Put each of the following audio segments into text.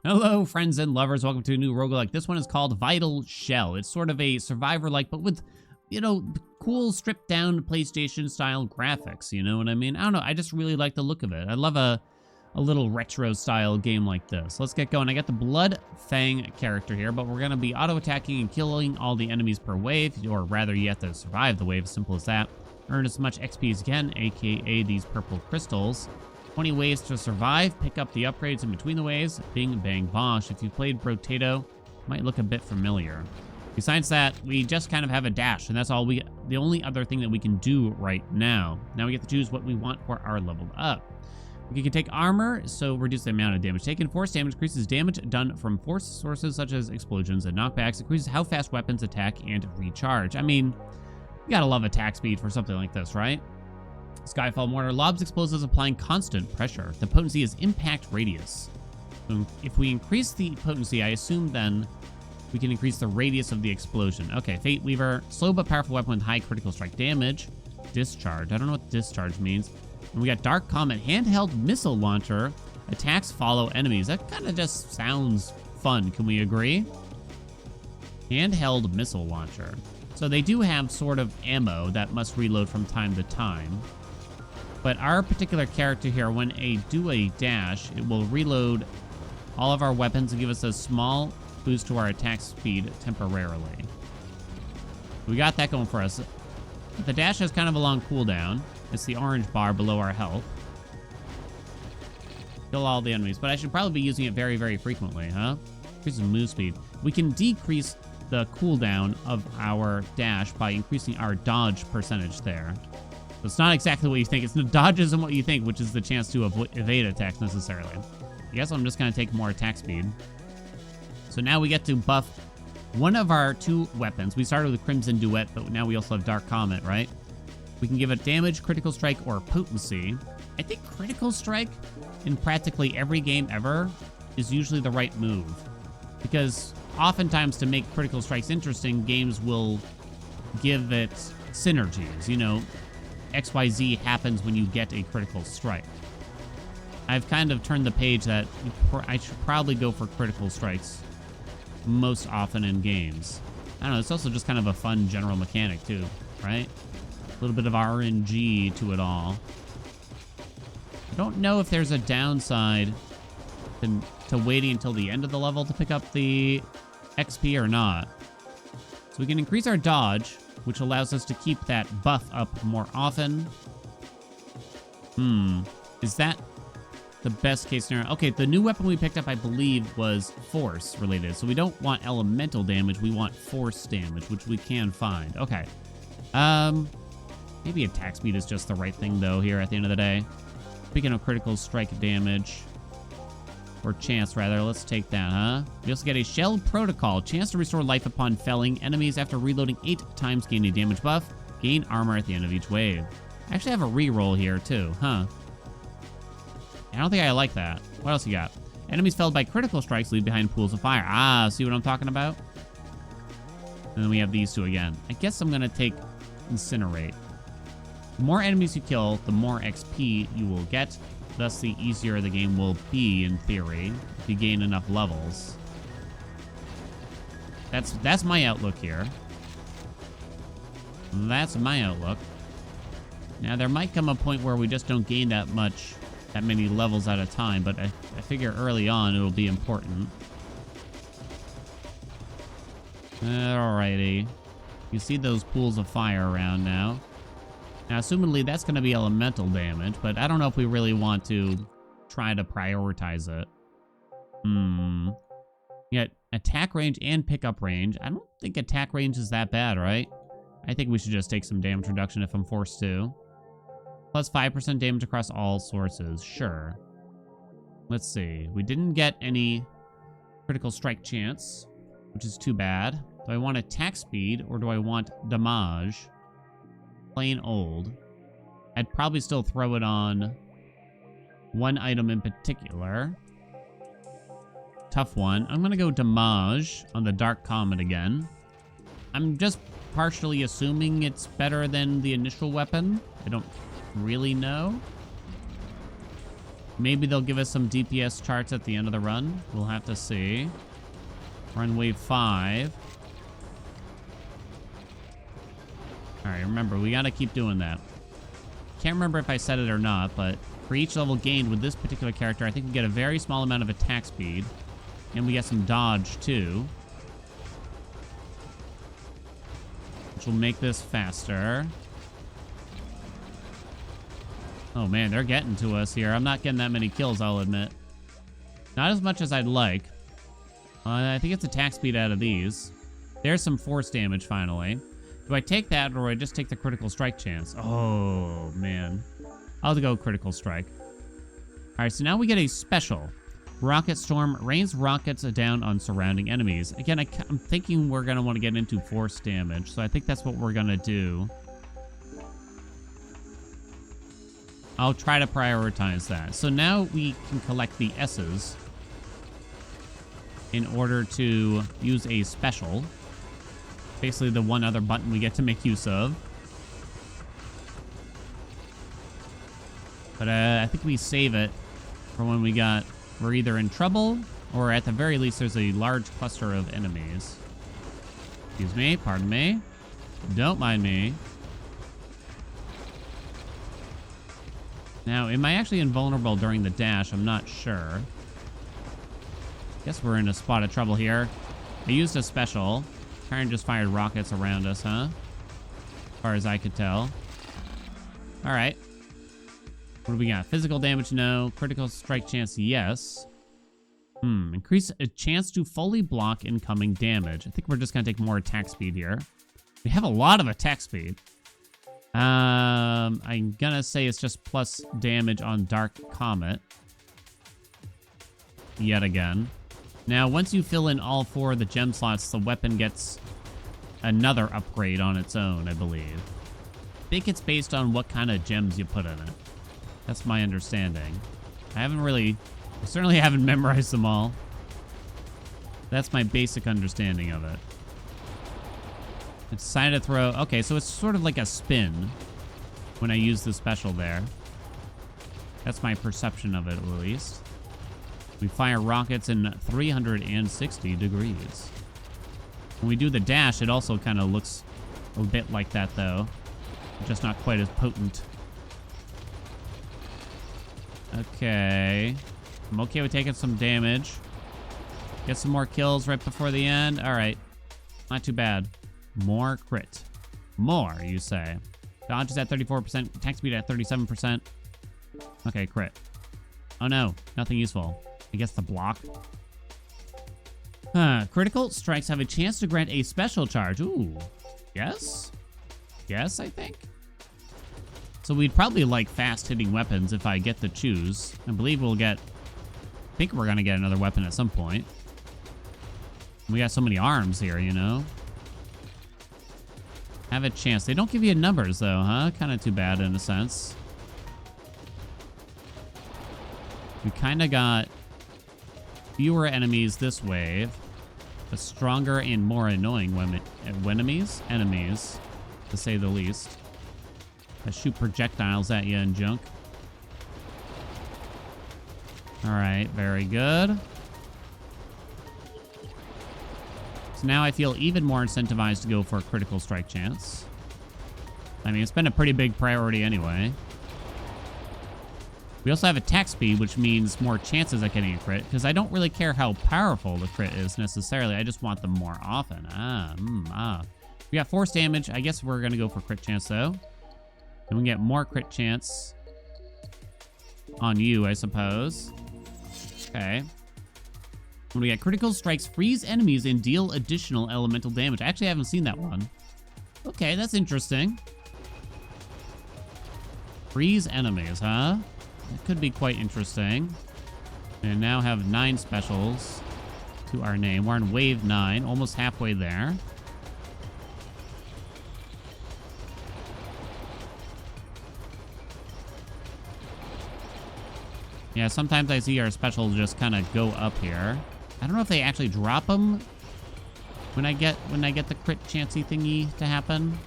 Hello, friends and lovers. Welcome to a new roguelike. This one is called Vital Shell. It's sort of a survivor-like, but with, cool stripped-down PlayStation-style graphics. You know what I mean? I don't know. I just really like the look of it. I love a little retro-style game like this. Let's get going. I got the Blood Fang character here, but we're going to be auto-attacking and killing all the enemies per wave, or rather, you have to survive the wave. Simple as that. Earn as much XP as you can, aka these purple crystals. 20 ways to survive. Pick up the upgrades in between the waves. Bing, bang, bosh. If you played Brotato, might look a bit familiar. Besides that, we just kind of have a dash, and that's all the only other thing that we can do right now. Now we get to choose what we want for our leveled up. We can take armor, so reduce the amount of damage taken. Force damage increases damage done from force sources such as explosions and knockbacks. Increases how fast weapons attack and recharge. I mean, you gotta love attack speed for something like this, right? Skyfall Mortar lobs explosives applying constant pressure. The potency is impact radius. So if we increase the potency, I assume then we can increase the radius of the explosion. Okay, Fate Weaver, slow but powerful weapon with high critical strike damage. Discharge, I don't know what discharge means. And we got Dark Comet, handheld missile launcher. Attacks follow enemies. That kind of just sounds fun, can we agree? Handheld missile launcher. So they do have sort of ammo that must reload from time to time. But our particular character here, when do a dash, it will reload all of our weapons and give us a small boost to our attack speed temporarily. We got that going for us. The dash has kind of a long cooldown. It's the orange bar below our health. Kill all the enemies, but I should probably be using it very, very frequently, huh? Increases move speed. We can decrease the cooldown of our dash by increasing our dodge percentage there. It's not exactly what you think. It's the dodge isn't what you think, which is the chance to evade attacks necessarily. I guess I'm just going to take more attack speed. So now we get to buff one of our two weapons. We started with Crimson Duet, but now we also have Dark Comet, right? We can give it damage, critical strike, or potency. I think critical strike in practically every game ever is usually the right move. Because oftentimes to make critical strikes interesting, games will give it synergies, XYZ happens when you get a critical strike. I've kind of turned the page that I should probably go for critical strikes most often in games. I don't know, it's also just kind of a fun general mechanic too, right? A little bit of RNG to it all. I don't know if there's a downside to waiting until the end of the level to pick up the XP or not. So we can increase our dodge, which allows us to keep that buff up more often. Is that the best case scenario? Okay, the new weapon we picked up, I believe, was force related. So we don't want elemental damage, we want force damage, which we can find. Okay. Maybe attack speed is just the right thing, though, here at the end of the day. Speaking of critical strike damage, or chance, rather. Let's take that, huh? We also get a Shell Protocol. Chance to restore life upon felling enemies after reloading 8 times. Gain a damage buff. Gain armor at the end of each wave. I actually have a reroll here, too, huh? I don't think I like that. What else you got? Enemies felled by critical strikes leave behind pools of fire. Ah, see what I'm talking about? And then we have these two again. I guess I'm going to take Incinerate. The more enemies you kill, the more XP you will get. Thus, the easier the game will be, in theory, if you gain enough levels. That's my outlook here. That's my outlook. Now, there might come a point where we just don't gain that many levels at a time, but I figure early on it'll be important. Alrighty. You see those pools of fire around now. Now, assumedly, that's going to be elemental damage, but I don't know if we really want to try to prioritize it. Yet, attack range and pickup range. I don't think attack range is that bad, right? I think we should just take some damage reduction if I'm forced to. Plus 5% damage across all sources. Sure. Let's see. We didn't get any critical strike chance, which is too bad. Do I want attack speed, or do I want damage? Plain old. I'd probably still throw it on one item in particular. Tough one. I'm gonna go damage on the Dark Comet again. I'm just partially assuming it's better than the initial weapon. I don't really know. Maybe they'll give us some DPS charts at the end of the run. We'll have to see. We're on wave 5. All right, remember, we got to keep doing that. Can't remember if I said it or not, but for each level gained with this particular character, I think we get a very small amount of attack speed. And we get some dodge, too. Which will make this faster. Oh, man, they're getting to us here. I'm not getting that many kills, I'll admit. Not as much as I'd like. I think it's attack speed out of these. There's some force damage, finally. Do I take that, or do I just take the critical strike chance? Oh, man. I'll have to go critical strike. All right, so now we get a special. Rocket Storm rains rockets down on surrounding enemies. Again, I'm thinking we're going to want to get into force damage, so I think that's what we're going to do. I'll try to prioritize that. So now we can collect the S's in order to use a special. Basically the one other button we get to make use of. But I think we save it for when we're either in trouble, or at the very least there's a large cluster of enemies. Excuse me, pardon me. Don't mind me. Now, am I actually invulnerable during the dash? I'm not sure. Guess we're in a spot of trouble here. I used a special. Karen just fired rockets around us, huh? As far as I could tell. Alright. What do we got? Physical damage, no. Critical strike chance, yes. Increase a chance to fully block incoming damage. I think we're just gonna take more attack speed here. We have a lot of attack speed. I'm gonna say it's just plus damage on Dark Comet. Yet again. Now, once you fill in all 4 of the gem slots, the weapon gets another upgrade on its own, I believe. I think it's based on what kind of gems you put in it. That's my understanding. I certainly haven't memorized them all. That's my basic understanding of it. I decided to throw... Okay, so it's sort of like a spin when I use the special there. That's my perception of it, at least. We fire rockets in 360 degrees. When we do the dash, it also kind of looks a bit like that, though. Just not quite as potent. Okay. I'm okay with taking some damage. Get some more kills right before the end. All right. Not too bad. More crit. More, you say. Dodge is at 34%. Attack speed at 37%. Okay, crit. Oh no, nothing useful. I guess the block. Critical strikes have a chance to grant a special charge. Ooh. Yes? Yes, I think. So we'd probably like fast-hitting weapons if I get to choose. I believe we'll get... I think we're going to get another weapon at some point. We got so many arms here, you know? Have a chance. They don't give you numbers, though, huh? Kind of too bad, in a sense. We kind of got fewer enemies this wave, but stronger and more annoying enemies, to say the least. That shoot projectiles at you and junk. All right, very good. So now I feel even more incentivized to go for a critical strike chance. I mean, it's been a pretty big priority anyway. We also have attack speed, which means more chances at getting a crit, because I don't really care how powerful the crit is necessarily. I just want them more often. We got force damage. I guess we're going to go for crit chance, though. And we get more crit chance on you, I suppose. Okay. When we get critical strikes, freeze enemies and deal additional elemental damage. I actually haven't seen that one. Okay, that's interesting. Freeze enemies, huh? That could be quite interesting. And now have 9 specials to our name. We're on wave 9, almost halfway there. Yeah, sometimes I see our specials just kind of go up here. I don't know if they actually drop them when I get the crit chancey thingy to happen,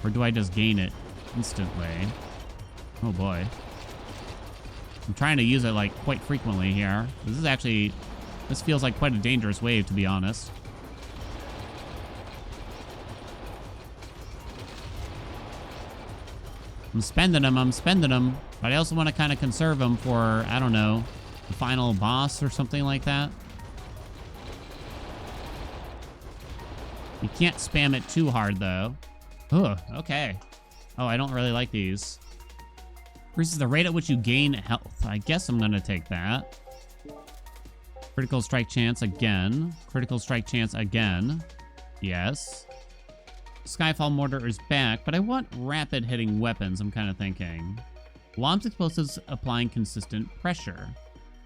or do I just gain it instantly? Oh boy. I'm trying to use it, like, quite frequently here. This feels like quite a dangerous wave, to be honest. I'm spending them. But I also want to kind of conserve them for, I don't know, the final boss or something like that. You can't spam it too hard, though. Ugh, okay. Oh, I don't really like these. Increases the rate at which you gain health. I guess I'm going to take that. Critical strike chance again. Critical strike chance again. Yes. Skyfall mortar is back, but I want rapid hitting weapons, I'm kind of thinking. Launch explosives applying consistent pressure.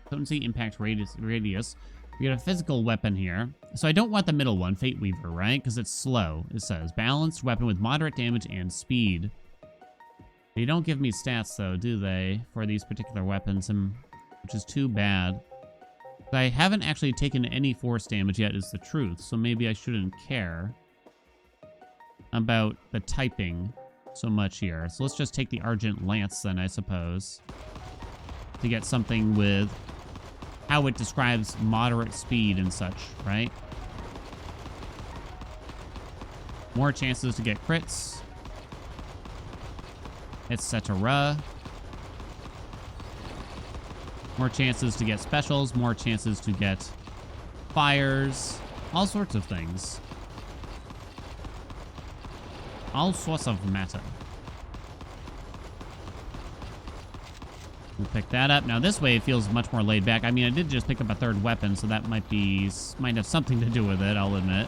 Potency, impact radius. We got a physical weapon here. So I don't want the middle one, Fate Weaver, right? Because it's slow, it says. Balanced weapon with moderate damage and speed. They don't give me stats, though, do they? For these particular weapons, which is too bad. I haven't actually taken any force damage yet, is the truth. So maybe I shouldn't care about the typing so much here. So let's just take the Argent Lance then, I suppose, to get something with how it describes moderate speed and such, right? More chances to get crits, etc. More chances to get specials, more chances to get fires, all sorts of things. All sorts of matter. We'll pick that up. Now this wave feels much more laid back. I mean, I did just pick up a third weapon, so that might have something to do with it, I'll admit.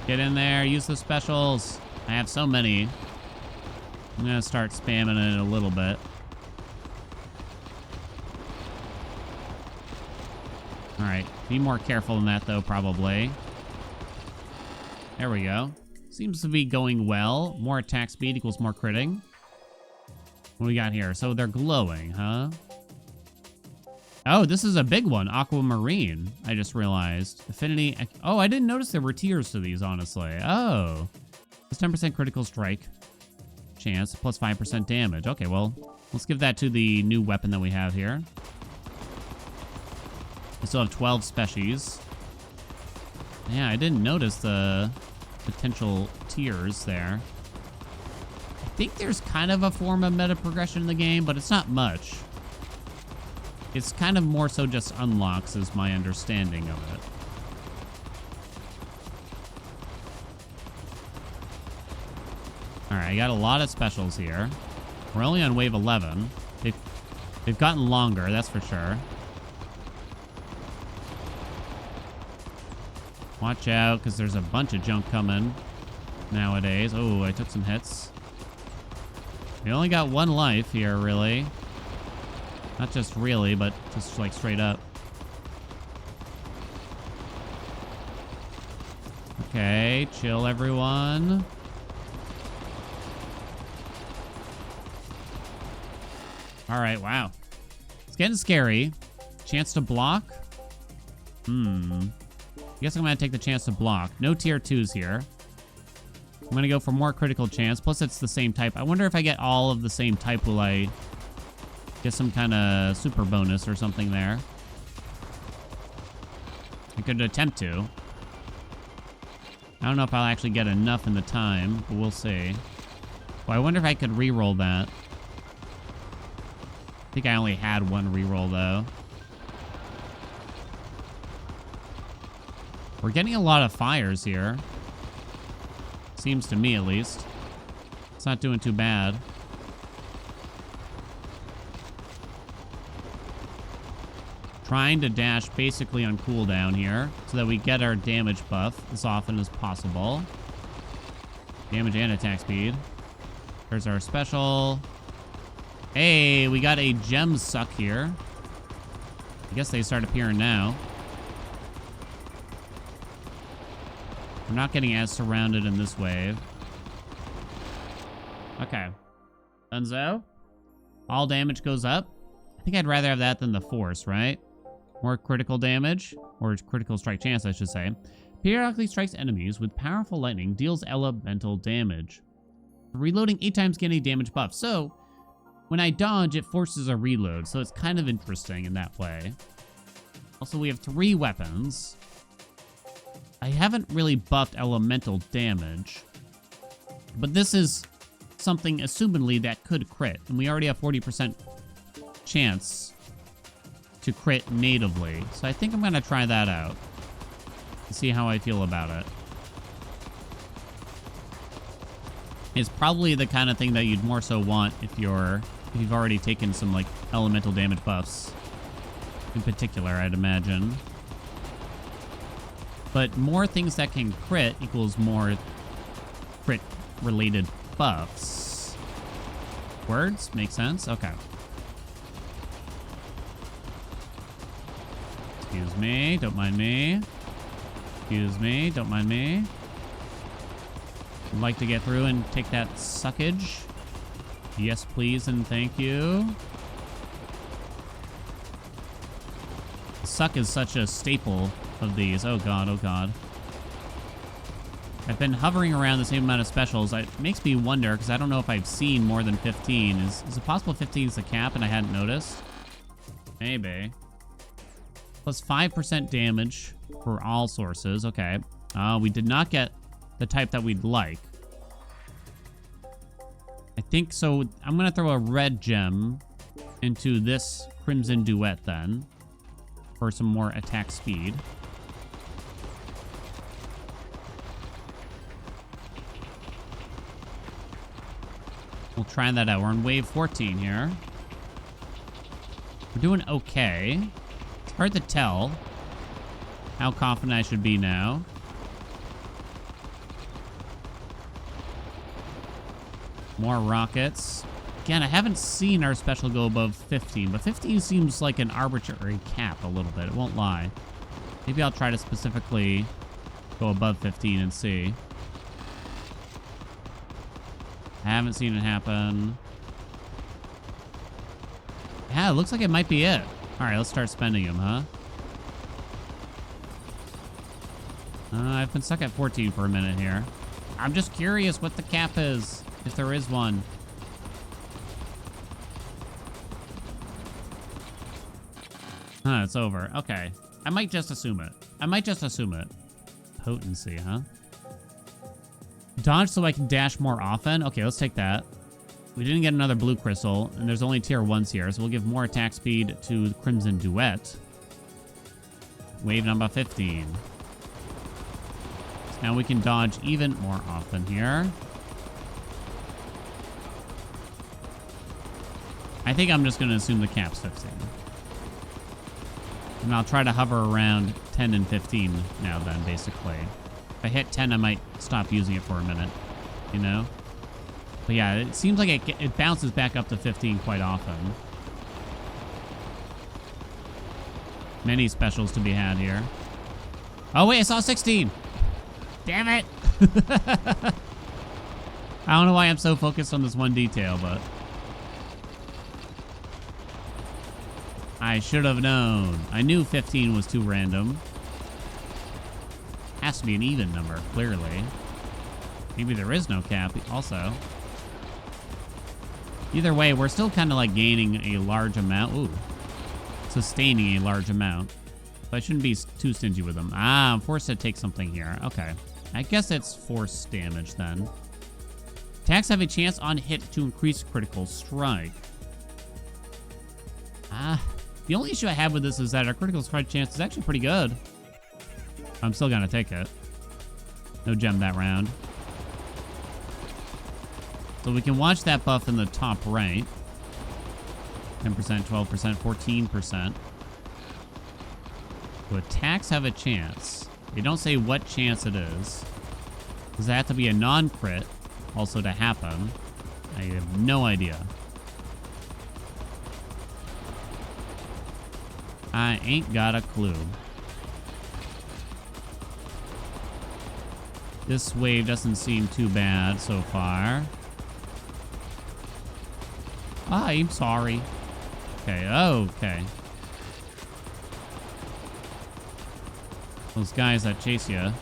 Get in there, use the specials. I have so many. I'm gonna start spamming it a little bit. Alright, be more careful than that, though, probably. There we go. Seems to be going well. More attack speed equals more critting. What do we got here? So they're glowing, huh? Oh, this is a big one. Aquamarine, I just realized. Affinity. Oh, I didn't notice there were tiers to these, honestly. Oh. It's 10% critical strike chance, plus 5% damage. Okay, well, let's give that to the new weapon that we have here. We still have 12 species. Yeah, I didn't notice the potential tiers there. I think there's kind of a form of meta progression in the game, but it's not much. It's kind of more so just unlocks, is my understanding of it. Alright, I got a lot of specials here. We're only on wave 11. They've gotten longer, that's for sure. Watch out, because there's a bunch of junk coming nowadays. Oh, I took some hits. We only got one life here, really. Not just really, but just like straight up. Okay, chill everyone. Alright, wow. It's getting scary. Chance to block? I guess I'm going to take the chance to block. No tier 2s here. I'm going to go for more critical chance. Plus, it's the same type. I wonder if I get all of the same type, will I get some kind of super bonus or something there? I could attempt to. I don't know if I'll actually get enough in the time, but we'll see. Well, I wonder if I could re-roll that. I think I only had one re-roll, though. We're getting a lot of fires here. Seems to me, at least. It's not doing too bad. Trying to dash basically on cooldown here so that we get our damage buff as often as possible. Damage and attack speed. There's our special. Hey, we got a gem suck here. I guess they start appearing now. We're not getting as surrounded in this wave. Okay. Dunzo. All damage goes up. I think I'd rather have that than the force, right? More critical damage, or critical strike chance, I should say. Periodically strikes enemies with powerful lightning, deals elemental damage. Reloading 8 times get any damage buff. So, when I dodge, it forces a reload. So it's kind of interesting in that way. Also, we have 3 weapons. I haven't really buffed elemental damage. But this is something, assumedly, that could crit. And we already have 40% chance to crit natively. So I think I'm going to try that out. And see how I feel about it. It's probably the kind of thing that you'd more so want if you've already taken some, like, elemental damage buffs. In particular, I'd imagine. But more things that can crit equals more crit-related buffs. Words? Make sense? Okay. Excuse me. Don't mind me. Excuse me. Don't mind me. I'd like to get through and take that suckage. Yes, please, and thank you. Suck is such a staple of these. Oh god, oh god. I've been hovering around the same amount of specials. It makes me wonder, because I don't know if I've seen more than 15. Is it possible 15 is the cap and I hadn't noticed? Maybe. Plus 5% damage for all sources. Okay. We did not get the type that we'd like. I think so. I'm going to throw a red gem into this Crimson Duet then for some more attack speed. We'll try that out. We're on wave 14 here. We're doing okay. It's hard to tell how confident I should be now. More rockets. Again, I haven't seen our special go above 15, but 15 seems like an arbitrary cap a little bit. It won't lie. Maybe I'll try to specifically go above 15 and see. I haven't seen it happen. Yeah, it looks like it might be it. All right, let's start spending them, huh? I've been stuck at 14 for a minute here. I'm just curious what the cap is, if there is one. It's over. Okay. I might just assume it. Potency, huh? Dodge so I can dash more often? Okay, let's take that. We didn't get another blue crystal, and there's only tier 1s here, so we'll give more attack speed to the Crimson Duet. Wave number 15. So now we can dodge even more often here. I think I'm just going to assume the cap's 15. And I'll try to hover around 10 and 15 now then, basically. If I hit 10, I might stop using it for a minute, you know? But yeah, it seems like it bounces back up to 15 quite often. Many specials to be had here. Oh wait, I saw 16! Damn it! I don't know why I'm so focused on this one detail, but I should have known. I knew 15 was too random. Has to be an even number, clearly. Maybe there is no cap also. Either way, we're still kind of like gaining a large amount. Ooh. Sustaining a large amount. So I shouldn't be too stingy with them. Ah, I'm forced to take something here. Okay. I guess it's force damage then. Attacks have a chance on hit to increase critical strike. The only issue I have with this is that our critical strike chance is actually pretty good. I'm still gonna take it. No gem that round. So we can watch that buff in the top right. 10%, 12%, 14%. So attacks have a chance. They don't say what chance it is. Does that have to be a non-crit also to happen? I have no idea. I ain't got a clue. This wave doesn't seem too bad so far. I'm sorry. Okay, okay. Those guys that chase you.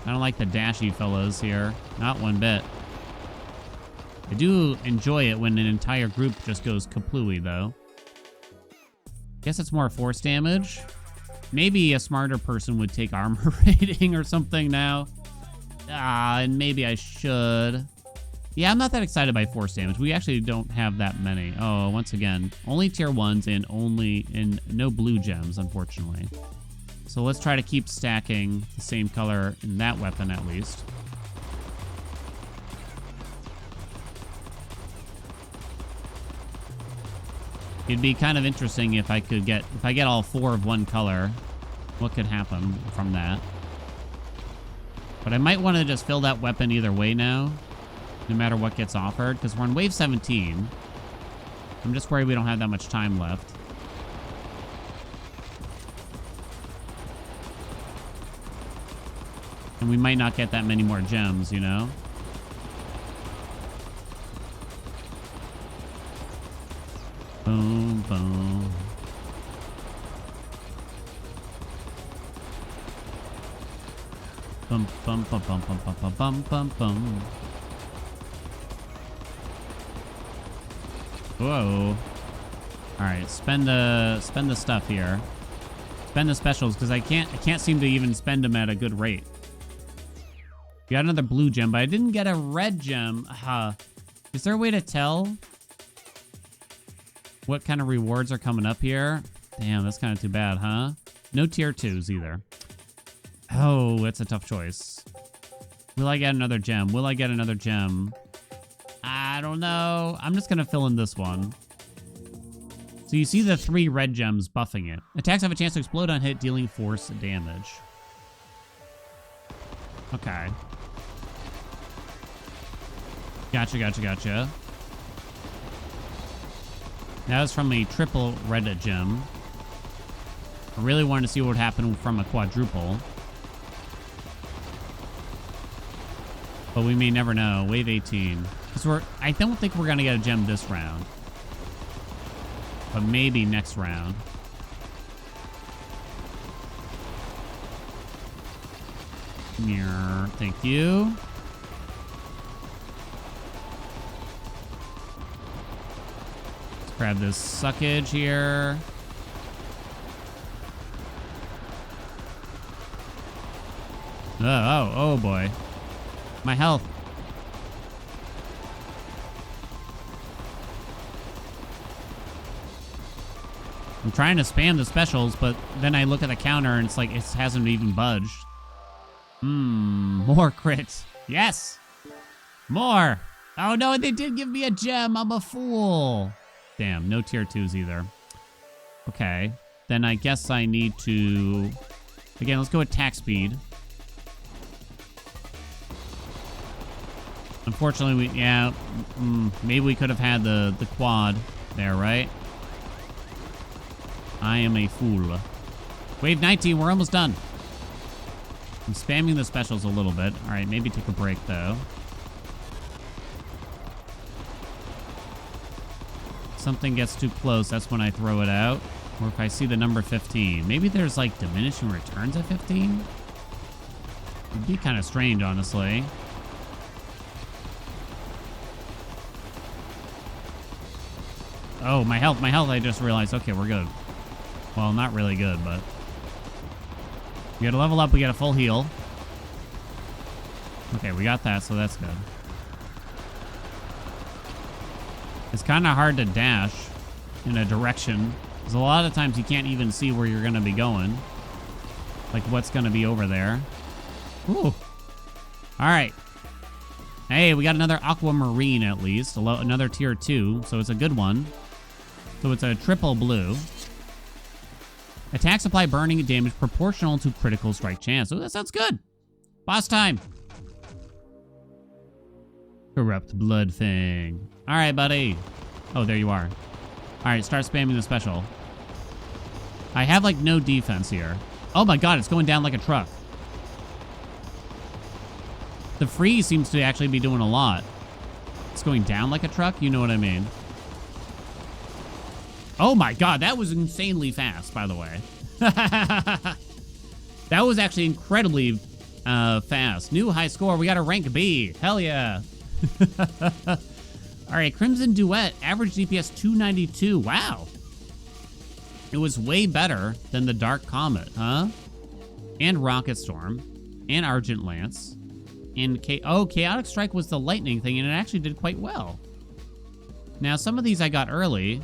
I don't like the dashy fellows here. Not one bit. I do enjoy it when an entire group just goes kaplooey, though. Guess it's more force damage. Maybe a smarter person would take armor rating or something now. And maybe I should. Yeah, I'm not that excited by force damage. We actually don't have that many. Oh, once again, only tier 1s and no blue gems, unfortunately. So let's try to keep stacking the same color in that weapon at least. It'd be kind of interesting if I get all 4 of one color, what could happen from that. But I might want to just fill that weapon either way now, no matter what gets offered, because we're on wave 17. I'm just worried we don't have that much time left. And we might not get that many more gems, you know? Boom, boom. Bum, bum, bum, bum, bum, bum, bum, bum, bum, bum. Whoa. Alright, spend the stuff here. Spend the specials, because I can't seem to even spend them at a good rate. Got another blue gem, but I didn't get a red gem. Is there a way to tell what kind of rewards are coming up here? Damn, that's kind of too bad, huh? No tier 2s either. Oh, that's a tough choice. Will I get another gem? Will I get another gem? I don't know. I'm just going to fill in this one. So you see the 3 red gems buffing it. Attacks have a chance to explode on hit, dealing force damage. Okay. Gotcha, gotcha, gotcha. That was from a triple red gem. I really wanted to see what would happen from a quadruple. But we may never know. Wave 18. Because I don't think we're going to get a gem this round. But maybe next round. Thank you. Let's grab this suckage here. Oh boy. My health. I'm trying to spam the specials, but then I look at the counter and it's like it hasn't even budged. More crits. Yes! More! Oh no, they did give me a gem. I'm a fool. Damn, no tier 2s either. Okay. Then I guess I need to... Again, let's go attack speed. Unfortunately, maybe we could have had the quad there, right? I am a fool. Wave 19, we're almost done. I'm spamming the specials a little bit. All right, maybe take a break, though. Something gets too close, that's when I throw it out. Or if I see the number 15. Maybe there's, like, diminishing returns at 15? It'd be kind of strange, honestly. Oh, my health, I just realized. Okay, we're good. Well, not really good, but... We gotta level up, we get a full heal. Okay, we got that, so that's good. It's kind of hard to dash in a direction, because a lot of times you can't even see where you're gonna be going. Like, what's gonna be over there. Ooh. Alright. Hey, we got another aquamarine at least. Another tier 2, so it's a good one. So it's a triple blue. Attacks apply burning damage proportional to critical strike chance. Oh, that sounds good. Boss time. Corrupt blood thing. All right, buddy. Oh, there you are. All right, start spamming the special. I have, like, no defense here. Oh, my God, it's going down like a truck. The freeze seems to actually be doing a lot. It's going down like a truck? You know what I mean. Oh my God, that was insanely fast, by the way. That was actually incredibly fast. New high score. We got a rank B. Hell yeah. All right, Crimson Duet. Average DPS 292. Wow. It was way better than the Dark Comet, huh? And Rocket Storm. And Argent Lance. And Chaotic Strike was the lightning thing, and it actually did quite well. Now, some of these I got early.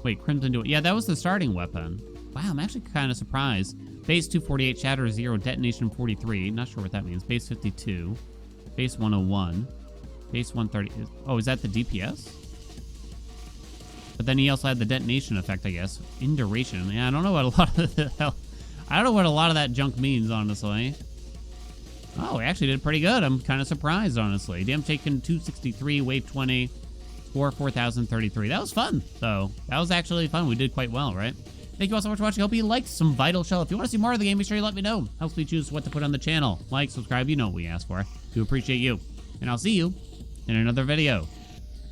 Wait, Crimson Duet. Yeah, that was the starting weapon. Wow, I'm actually kind of surprised. Base 248, Shatter 0, Detonation 43. Not sure what that means. Base 52. Base 101. Base 130. Oh, is that the DPS? But then he also had the detonation effect, I guess. In duration. Yeah, I don't know what a lot of the hell. I don't know what a lot of that junk means, honestly. Oh, we actually did pretty good. I'm kind of surprised, honestly. Damage taken 263, wave 20, score 4,033. That was fun, though. That was actually fun. We did quite well, right? Thank you all so much for watching. I hope you liked some Vital Shell. If you want to see more of the game, be sure you let me know. Helps me choose what to put on the channel. Like, subscribe, you know what we ask for. Do appreciate you. And I'll see you in another video.